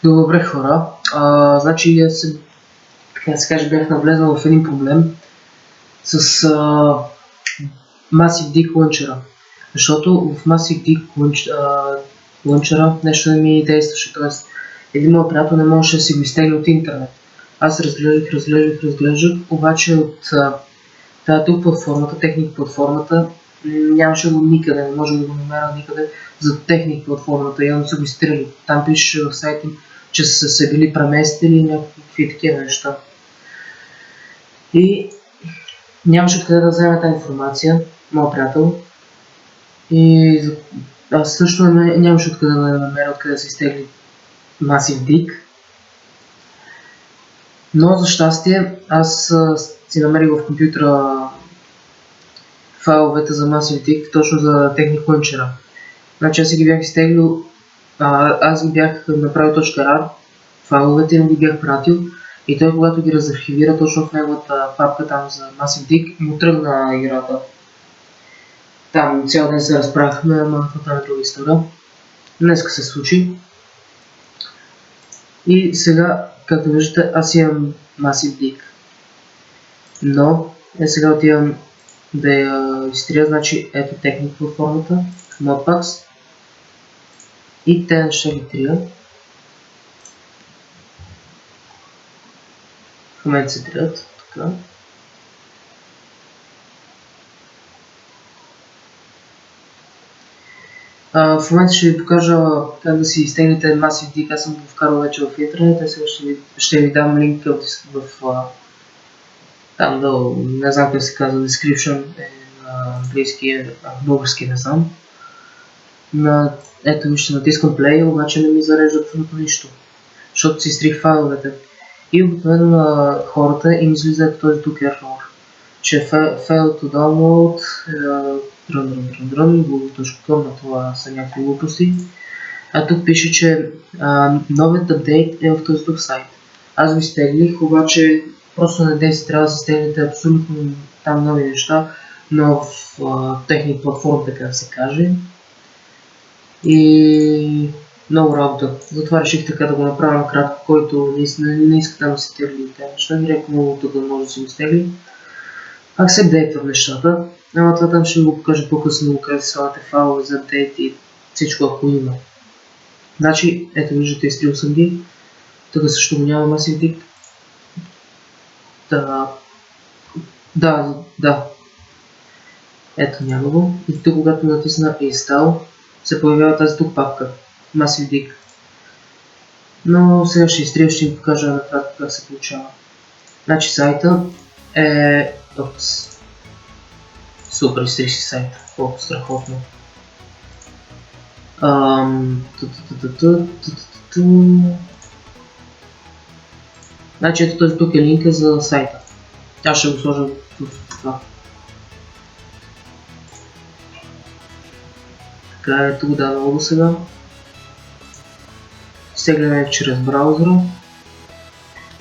Добре хора, значи аз така да се каже бях навлезъл в един проблем с Massive Dick Launcher, защото в Massive Dick Launcher нещо не ми действаше, т.е. един мой приятел не можеше да си го изтегли от интернет. Аз разглеждах, обаче от тази тук платформата, Technic платформата, нямаше го никъде, не може да го намеря никъде за Technic платформата, явно са го изтрили. Там пише в сайта им, че са се били преместили и някакви такива неща. И нямаше откъде да вземе тази информация, моят приятел. И аз също нямаше откъде да намеря откъде да се изтегли Massive Dick. Но за щастие аз си намерих в компютъра файловете за Massive Dick, точно за Technic Launcher. Значи аз си ги бях изтеглил, аз ги бях направил .rar, файловете им ги бях пратил и той когато ги разархивира точно в неговата папка там за Massive Dick му тръгна играта. Там цял ден се разправяхме, ама това е друга история. Днеска се случи. И сега, както виждате, аз имам Massive Dick. Но сега отивам да я изтрия, значи ето Technic платформата, Modpacks. И те неща ги трия. В момента се трият, така. В момента ще ви покажа как да си изтеглите Massive Dick, аз съм го вкарал вече в интернет, а сега ще ви дам линк в там долу, не знам как се казва, description е на английски, български не знам. Ето ще натискам play, обаче не ми зарежда абсолютно нищо, защото си изтрих файловете. И обикновено на хората им излиза този тук error, че fail to download, google.com, на това са някакви глупости. А тук пише, че новият апдейт е в този тук сайт. Аз го изтеглих, обаче просто не действа, трябва да се изтеглите абсолютно там нови неща, но в Technic платформа, така да се каже. И много работа. Затова реших така да го направя накратко, който не иска там да се тегли тези неща, директно тук да може да си го изтегли. Accept нещата, ама това там ще го покажа по-късно, къде се слагате файлове за апдейт и всичко ако има. Значи, ето виждате, изтрил съм ги. Тук също го няма Massive Dick. Да. Ето няма го. И тук когато натисна Install, се появява тази тук папка, Massive Dick. Но сега ще изтрия, ще ви покажа накратко как се получава. Значи сайта е... Супер, изтрих си сайта, колко страхотно. Значи ето този тук е линка за сайта. Аз ще го сложа в това. Така ето го дадало го сега. Изтегляме чрез браузъра.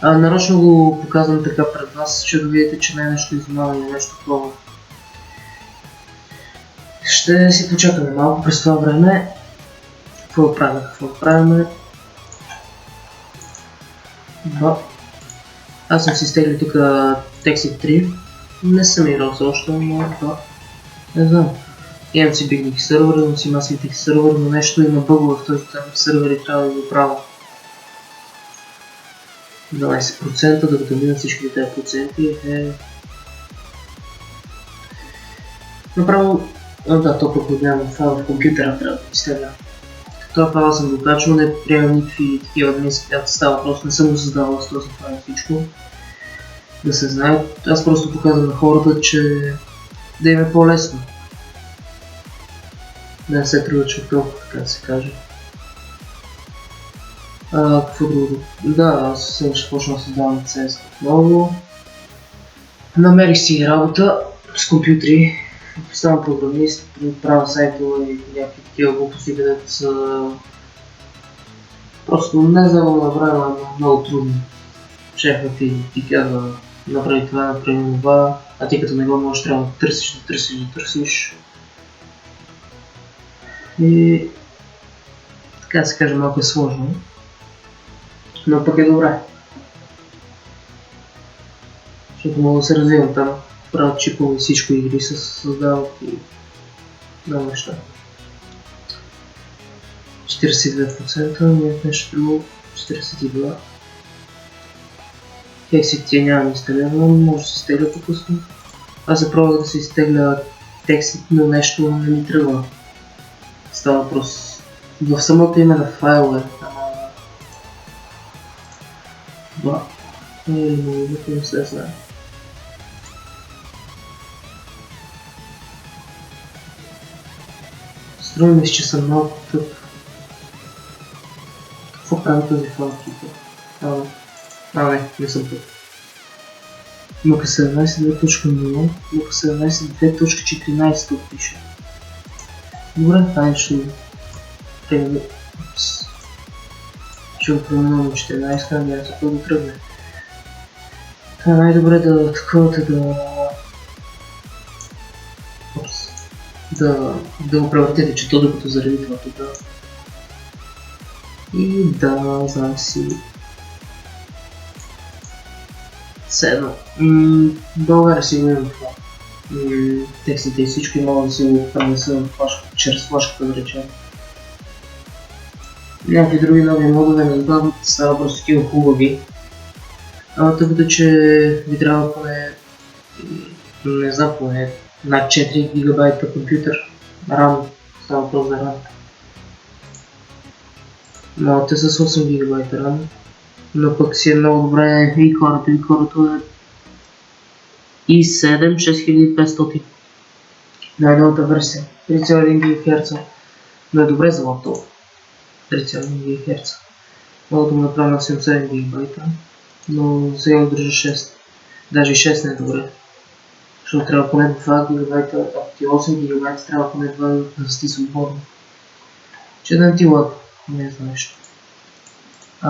Нарочно го показвам така пред вас, че да видите, че не е нещо измамено или нещо такова. Ще си почакаме малко през това време. Какво правим? Аз съм си изтеглил тук Texit 3. Не съм играл за още, но не знам. Имам си Big Dick сервер, имам си Massive Dick сервер, но нещо има бъгове в този сервер и трябва да го правя. 12%, докато мина всички тези проценти е... Направо... то пък нямам файл в компютъра, трябва да изтегля. Това файл съм го качвал, не приемам никакви такива администрации, става просто не съм го създавал с този файл всичко. Да се знае, аз просто показвам на хората, че да им е по-лесно. Да не се тръгват толкова, така да се каже. Какво друго? Да, аз сега ще почна да създавам CS отново. Намерих си работа с компютри. Ставам програмист, правя сайтове и някакви такива глупости, където са... Просто не за да направя, но много трудно. Шефът ти казва направи това, направи това, а ти като не го можеш трябва да търсиш. И така да се каже, малко е сложно. Но пък е добре. Защото мога да се развивам там. Правят чипове и всичко игри се създават и много неща. 42%, нет нещо друго, 42%. Текстите нямам изтеглено, може да се изтегля по-късно. Аз запробвах да се изтегля текстите, но нещо не ми тръгва. Става въпрос. В самото име на файла да. Не се знае. Струва ми се, че съм малко тъп. Какво прави този файл тук? Не съм тъп. Лука 17.2.0, Лука 17.2.14 тук пише. Добре, това ще го ще го променя на 14, надявам се да тръгне. Това е най-добре да таковате да го превъртите чето докато заради това тук. И да, знам си. Седно. България си го имам това. Текстите и всичко и мога да си го пренеса чрез флашката, да речем. Някакви други нови модове не знам, става просто такива хубави. Тъй като че ви трябва поне, не знам, поне над 4 гигабайта компютър. RAM, става въпрос за RAM. Но те са с 8 гигабайта RAM. Но пък си е много добре и корото е i7 6500. Най-новата версия, 3,1 ГГц. Но е добре за лаптоп. 3,1 ГГц. Мога да го направя на 77 гигабайта, но сега го държа 6. Даже и 6 не е добре. Защото трябва поне 2 гигабайта, ако ти 8 гигабайта трябва поне 2 да сти свободно. Че да не ти лад, не знаеш.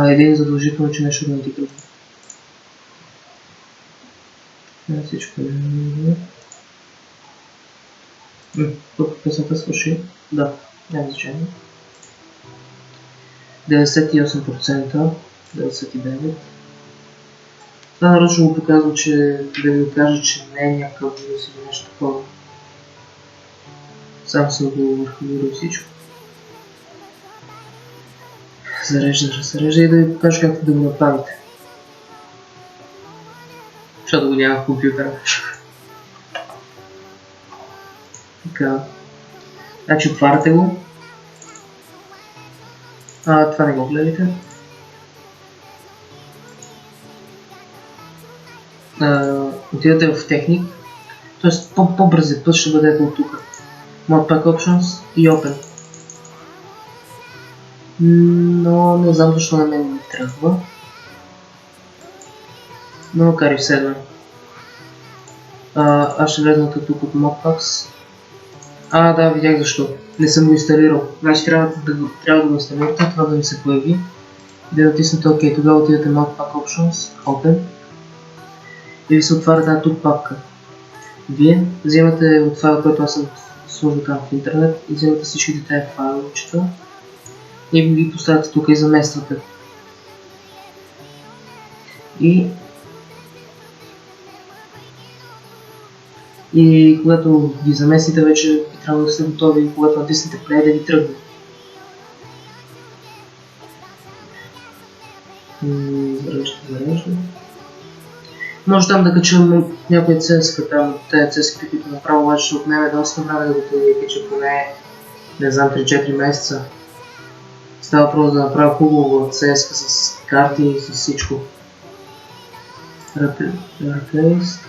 Един задължително, че нещо да не ти кръпва. Всичко е тук песната свърши. Да, няма значение. 98%, 99%. Това нарочно го показва, че да ви кажа, че не е някакъв вирус или нещо такова. Сам съм го върховирил всичко. Зарежда и да ви покажа как да го направите. Защото го няма в компютъра. Така. Значи отваряте го. Това не го гледайте. Отидете в техник. Тоест по-бързият път ще бъде от тук. Modpack Options и Open. Но не знам защо на мен не тръгва. Но кари в 7. Аз ще влезна тук от Modpacks. Да, видях защо. Не съм го инсталирал. Значи трябва да го инсталирате, това да ви се появи. Да натиснете OK, тогава отидете Modpack Options, Open. И ви се отваря тази тук папка. Вие вземате от файла, който аз съм сложил там в интернет, и вземате всичките тези файловчета и ги поставяте тук и замествате. И когато ги заместите, вече трябва да сте готови и когато натиснете play да ви тръгне. Зарежда. Може там да качвам някоя CSS-ка там, тези CSS-ките, които направо обаче ще отнеме доста време да го кача поне, не знам, 3-4 месеца. Става въпрос да направя хубаво CSS-ка с карти и с всичко. Replace.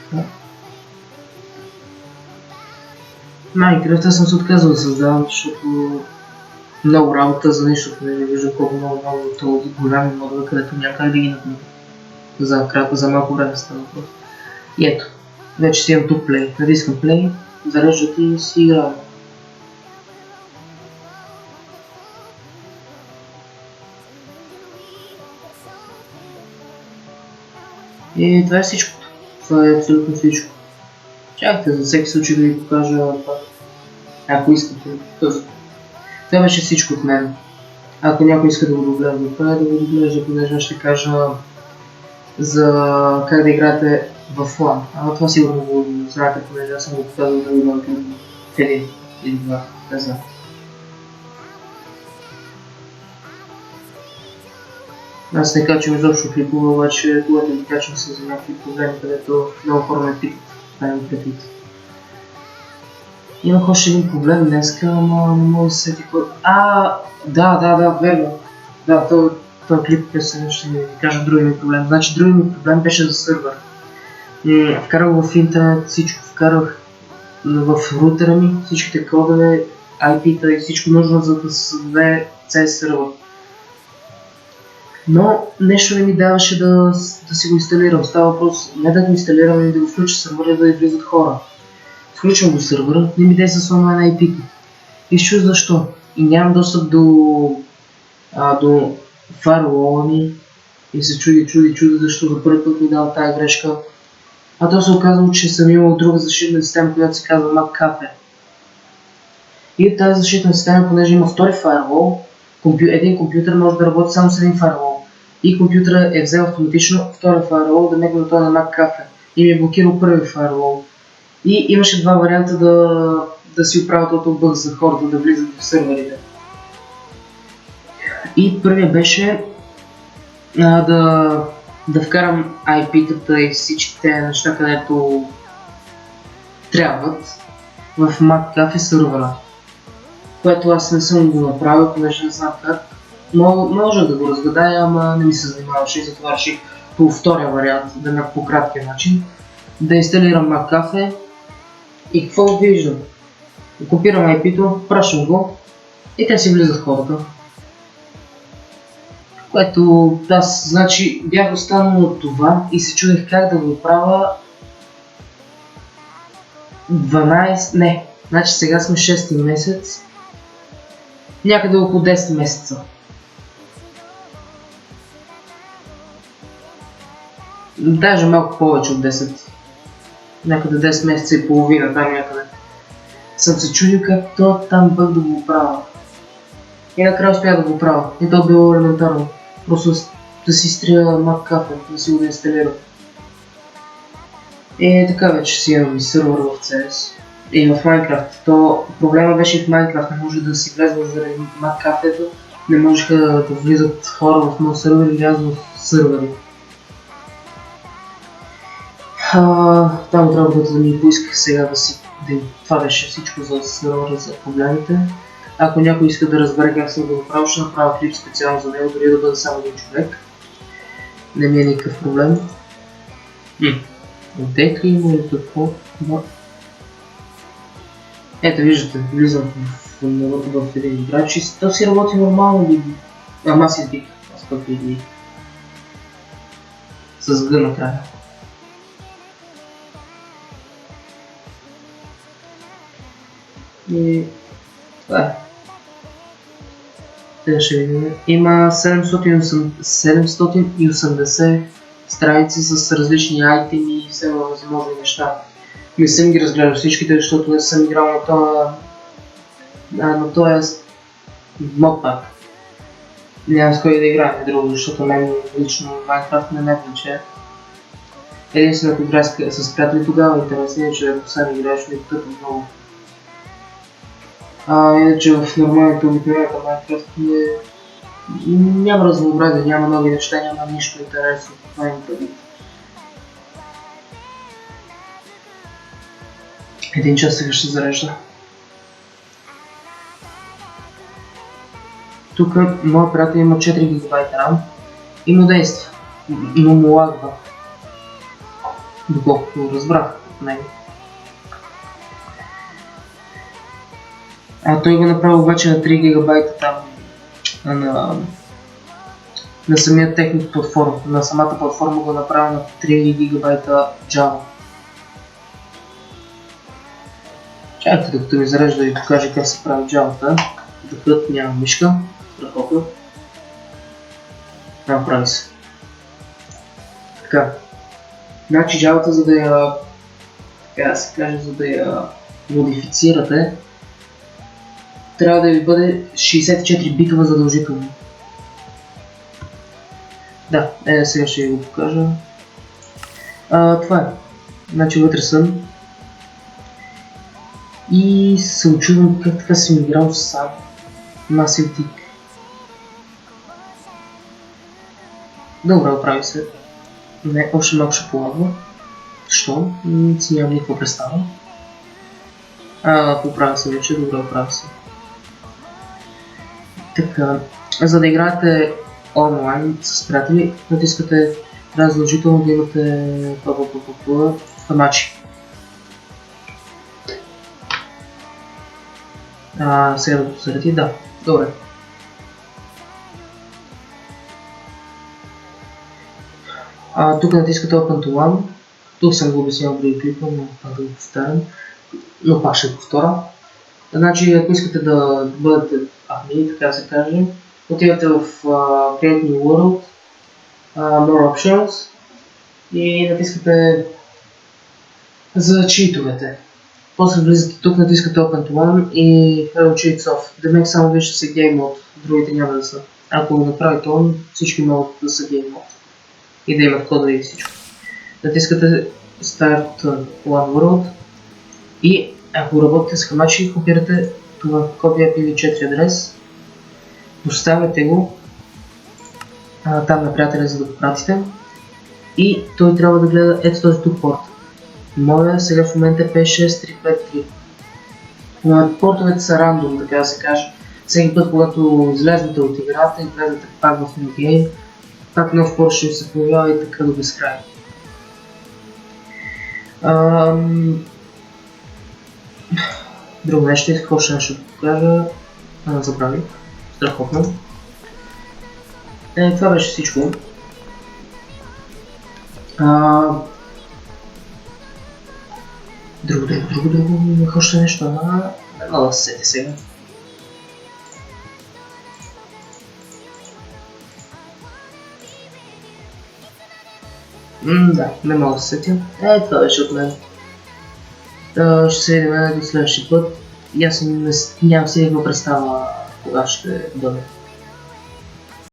Майнкрафт съм се отказал да създавам, защото много работа за нещо, не виждам колко много този голями модове, където някак да ги напълня. За малко време става въпрос. И ето, вече си имам тук play. Натискам play, зареждате и си играя. И това е всичко. Това е абсолютно всичко. Чакайте за всеки случай да ви покажа това. Ако искате. Това беше всичко от мен. Ако някой иска да го доглежда, това е да го доглежда, понеже ще кажа за как да играете в LAN. Ама това сигурно го знаете, понеже аз съм го показал да го в един или два, не знам. Аз не качвам изобщо клипове, обаче когато ги качвам са за някакви проблеми, където много хора ме питат. Това е предвид. Имах още един проблем днеска, ама не мога да се сети кой... Да, верно. Да, този клип ще ви кажа другия ми проблем. Значи другия ми проблем беше за сървър. Вкарах в интернет всичко, вкарах в рутера ми всичките кодове, IP-та и всичко нужно, за да се създаде CS сервер. Но нещо не ми даваше да си го инсталирам. Става въпрос не да го инсталирам и да го включа сервера, да излизат хора. Включвам го сервера, не ми действа с онлайн IP-та. И ще чуя защо. И нямам достъп до фаервола ми и се чуди защо за първи път ми дава тая грешка. А то се оказало, че съм имал друга защитна система, която се казва McAfee. И от тази защитна система, понеже има втори фаервол, един компютър може да работи само с един фаервол. И компютъра е взел автоматично втори фаервол да мегне на този на McAfee. И ми е блокирал първи фаервол. И имаше два варианта да си оправят този бъг за хората да влизат в серверите. И първият беше да вкарам IP-тата и всичките неща, където трябват в McAfee сервера. Което аз не съм го направил, понеже не знам как. Може да го разгадая, ама не ми се занимаваше и затова реших по втория вариант, да ме по краткия начин. Да инсталирам McAfee и какво виждам? Копирам IP-то, пращам го и те си влизат хората. Което аз, значи, бях останал от това и се чудех как да го правя 12, значи сега сме 6-ти месец, някъде около 10 месеца. Даже малко повече от 10, някъде 10 месеца и половина, там някъде. Съм се чудил как то там бък да го правя. И накрая успях да го правя. И то било елементарно. Просто да си изтрия McAfee, да си го инсталира. И така вече си имам и сервер в CS. И в Minecraft. То проблема беше и в Minecraft, не може да си влезва заради McAfee-то. Не можеха да влизат хора в моят сервер или аз в сервери. Там работата да ми поисках сега това беше всичко за сервера, за проблемите. Ако някой иска да разбере как съм го направил, ще направя клип специално за него, дори да бъде само един човек. Не ми е никакъв проблем. Отдек ли има или какво? Да. Ето виждате, влизам в един играч и то си работи нормално. Ама аз избих, аз пък избих. С Г накрая. И това е. Сега ще видим. Има 780 страници с различни айтеми и все възможни неща. Не съм ги разгледал всичките, защото не съм играл на този модпак. Няма с кой да играя друго, защото мен лично Minecraft не ме влече. Единствено ако играя с приятели тогава е интересно, иначе ако сам играеш ми тъпо много. Иначе в нормалните обикновената Minecraft няма разнообразие, няма нови неща, няма нищо интересно. Това е интернет. Един час сега ще зарежда. Тук моят приятел има 4 ГБ RAM и му действа, но му лагва. Доколкото разбрах от него. Той го направи обаче на 3 ГБ там на самия техник платформа. На самата платформа го направи на 3 ГБ Java. Чакайте докато ми зарежда и покаже как се прави Java-та. Докато няма мишка. Страхотно. Прави се. Така. Значи Java-та, за да я, така да се каже, за да я модифицирате, трябва да ви бъде 64 битова задължително. Да, сега ще ви го покажа. Това е. Значи вътре съм. И се очудвам как така съм играл сам. Massive Dick. Добре, оправи се. Не, още малко ще полагва. Защо? Си нямам никаква представа. Поправя се вече, добре, оправя се. Така, за да играете онлайн с приятели, натискате, трябва задължително да имате фамачи. Сега да го зареди, да, добре. Тук натискате Open to One. Тук съм го обяснял преди клипа, но пак да го повторям. Но пак ще го повторя. Значи, ако искате да бъдете админи, така да се каже, отивате в Create New World, More Options и натискате за читовете. После влизате тук, натискате Open to One и Hello Cheats Off. Демек само вижте се Game Mode, другите няма да са. Ако го направите on, всички могат да са Game Mode и да имат кода и всичко. Натискате Start One World и ако работите с хамачи, копирате това копия IPv4 адрес, поставяте го там на приятеля, за да го пратите и той трябва да гледа ето този тук порт. Моя сега в момента е 56353. Портовете са рандом, така да се каже. Всеки път, когато излезнете от играта и влезете пак в New Game, пак нов порт ще се появява и така до безкрай. Друго нещо, какво ще покажа, забравих, страхотно. Това беше всичко. Друго, имах още нещо, ама да се сети сега. Да, не мога да се сетя. Това беше от мен. Ще се видим до следващия път. И аз нямам си никаква представа кога ще бъде.